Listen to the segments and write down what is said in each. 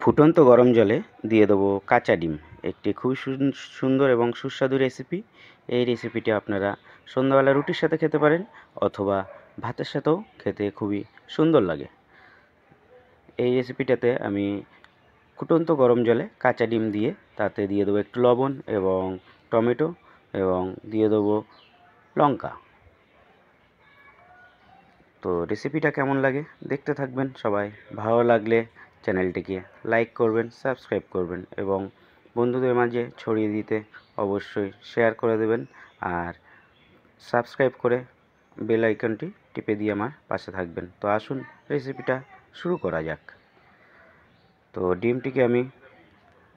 ফুটন্ত গরম জলে দিয়ে দেবো কাঁচা ডিম। একটি খুবই সুন্দর এবং সুস্বাদু রেসিপি। এই রেসিপিটি আপনারা সন্ধ্যাবেলা রুটির সাথে খেতে পারেন অথবা ভাতের সাথেও খেতে খুবই সুন্দর লাগে। এই রেসিপিটাতে আমি ফুটন্ত গরম জলে কাঁচা ডিম দিয়ে তাতে দিয়ে দেবো একটু লবণ এবং টমেটো এবং দিয়ে দেবো লঙ্কা। তো রেসিপিটা কেমন লাগে দেখতে থাকবেন সবাই। ভালো লাগলে চ্যানেলটিকে লাইক করবেন, সাবস্ক্রাইব করবেন এবং বন্ধুদের মাঝে ছড়িয়ে দিতে অবশ্যই শেয়ার করে দেবেন। আর সাবস্ক্রাইব করে বেল আইকনটি টিপে দিয়ে আমার পাশে থাকবেন। তো আসুন রেসিপিটা শুরু করা যাক। তো ডিমটিকে আমি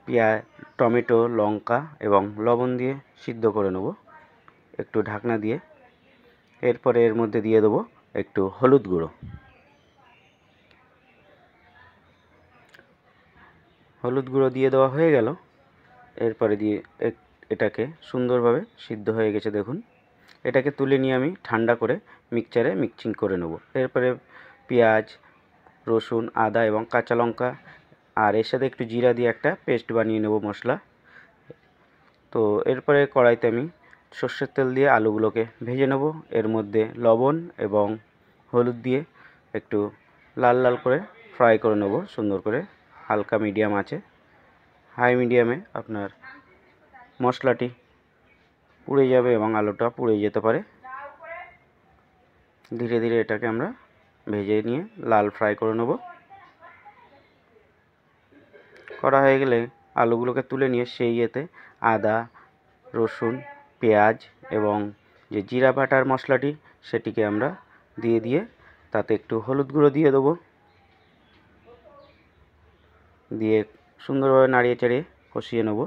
পেঁয়াজ, টমেটো, লঙ্কা এবং লবণ দিয়ে সিদ্ধ করে নেব একটু ঢাকনা দিয়ে। এরপরে এর মধ্যে দিয়ে দেবো একটু হলুদ গুঁড়ো। হলুদ গুঁড়ো দিয়ে দেওয়া হয়ে গেল। এরপরে দিয়ে এটাকে সুন্দরভাবে সিদ্ধ হয়ে গেছে দেখুন। এটাকে তুলে নিয়ে আমি ঠান্ডা করে মিক্সচারে মিক্সিং করে নেব। এরপরে পেঁয়াজ, রসুন, আদা এবং কাঁচা লঙ্কা আর এর সাথে একটু জিরা দিয়ে একটা পেস্ট বানিয়ে নেব মশলা। তো এরপরে কড়াইতে আমি সর্ষের তেল দিয়ে আলুগুলোকে ভেজে নেব। এর মধ্যে লবণ এবং হলুদ দিয়ে একটু লাল লাল করে ফ্রাই করে নেব সুন্দর করে, হালকা মিডিয়াম আছে। হাই মিডিয়ামে আপনার মশলাটি পুড়ে যাবে এবং আলুটা পুড়ে যেতে পারে। ধীরে ধীরে এটাকে আমরা ভেজে নিয়ে লাল ফ্রাই করে নেব। করা হয়ে গেলে আলুগুলোকে তুলে নিয়ে সেই ইয়েতে আদা, রসুন, পেঁয়াজ এবং যে জিরা বাটার মশলাটি সেটিকে আমরা দিয়ে তাতে একটু হলুদ গুঁড়ো দিয়ে দেবো। দিয়ে সুন্দরভাবে নাড়িয়ে চাড়িয়ে কষিয়ে নেব।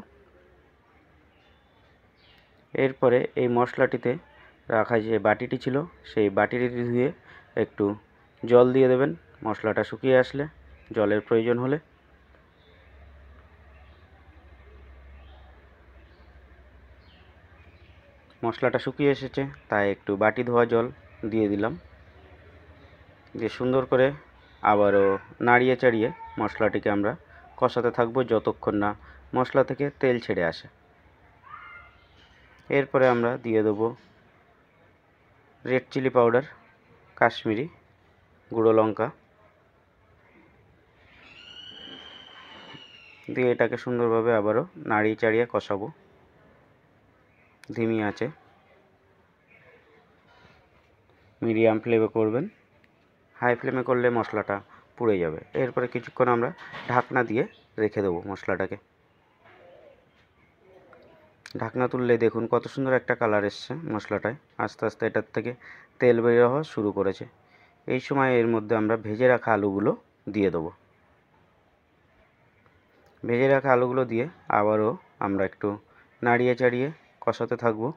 এরপরে এই মশলাটিতে রাখা যে বাটিটি ছিল সেই বাটিটি ধুয়ে একটু জল দিয়ে দেবেন মশলাটা শুকিয়ে আসলে, জলের প্রয়োজন হলে। মশলাটা শুকিয়ে এসেছে তাই একটু বাটি ধোয়া জল দিয়ে দিলাম। দিয়ে সুন্দর করে আবারও নাড়িয়ে চাড়িয়ে মশলাটিকে আমরা কষাতে থাকবো যতক্ষণ না মশলা থেকে তেল ছেড়ে আসে। এরপরে আমরা দিয়ে দেবো রেড চিলি পাউডার, কাশ্মীরি গুঁড়ো লঙ্কা দিয়ে এটাকে সুন্দরভাবে আবারও নাড়িয়ে চাড়িয়ে কষাবো ধিমি আঁচে। মিডিয়াম ফ্লেমে করবেন, হাই ফ্লেমে করলে মশলাটা পুড়ে যাবে। এরপরে কিছুক্ষণ আমরা ঢাকনা দিয়ে রেখে দেবো মশলাটাকে। ঢাকনা তুললে দেখুন কত সুন্দর একটা কালার এসছে মশলাটায়। আস্তে আস্তে এটার থেকে তেল বের হওয়া শুরু করেছে। এই সময় এর মধ্যে আমরা ভেজে রাখা আলুগুলো দিয়ে দেবো। ভেজে রাখা আলুগুলো দিয়ে আবারও আমরা একটু নাড়িয়ে চাড়িয়ে কষাতে থাকবো।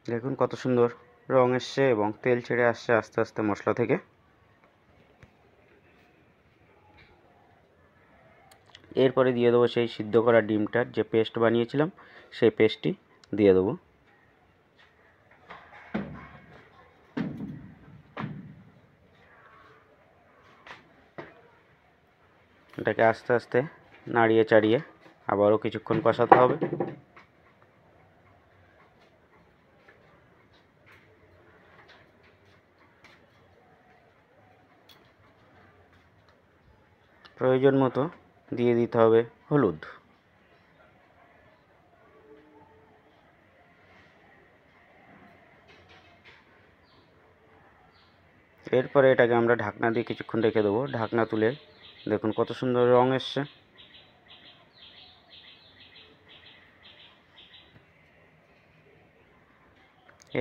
দেখুন কত সুন্দর রং এসছে এবং তেল ছেড়ে আসছে আস্তে আস্তে মশলা থেকে। এরপরে দিয়ে দেবো সেই সিদ্ধ করা ডিমটার যে পেস্ট বানিয়েছিলাম সেই পেস্টটি দিয়ে দেবো। এটাকে আস্তে আস্তে নাড়িয়ে চাড়িয়ে আবারও কিছুক্ষণ কষাতে হবে। প্রয়োজন মতো দিয়ে দিতে হবে হলুদ। এরপরে এটাকে আমরা ঢাকনা দিয়ে কিছুক্ষণ রেখে দেবো। ঢাকনা তুলে দেখুন কত সুন্দর রং এসছে।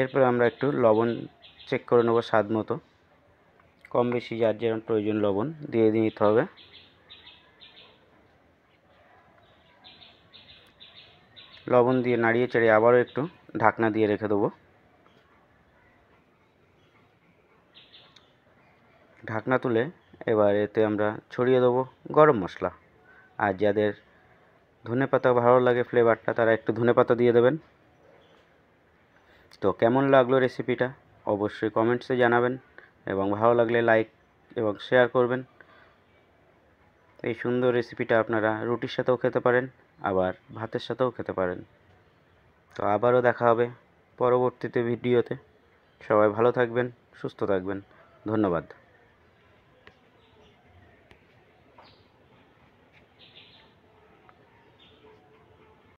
এরপরে আমরা একটু লবণ চেক করে নেবো স্বাদ মতো, কম বেশি যার যেরকম প্রয়োজন লবণ দিয়ে দিতে হবে। লবণ দিয়ে নাড়িয়ে চাড়িয়ে আবারও একটু ঢাকনা দিয়ে রেখে দেবো। ঢাকনা তুলে এবার এতে আমরা ছড়িয়ে দেবো গরম মশলা। আর যাদের ধনেপাতা ভালো লাগে ফ্লেভারটা তারা একটু ধনেপাতা দিয়ে দেবেন। তো কেমন লাগলো রেসিপিটা অবশ্যই কমেন্টসে জানাবেন এবং ভালো লাগলে লাইক এবং শেয়ার করবেন। এই সুন্দর রেসিপিটা আপনারা রুটির সাথেও খেতে পারেন, আবার ভাতের সাথেও খেতে পারেন। তো আবারও দেখা হবে পরবর্তীতে ভিডিওতে। সবাই ভালো থাকবেন, সুস্থ থাকবেন। ধন্যবাদ।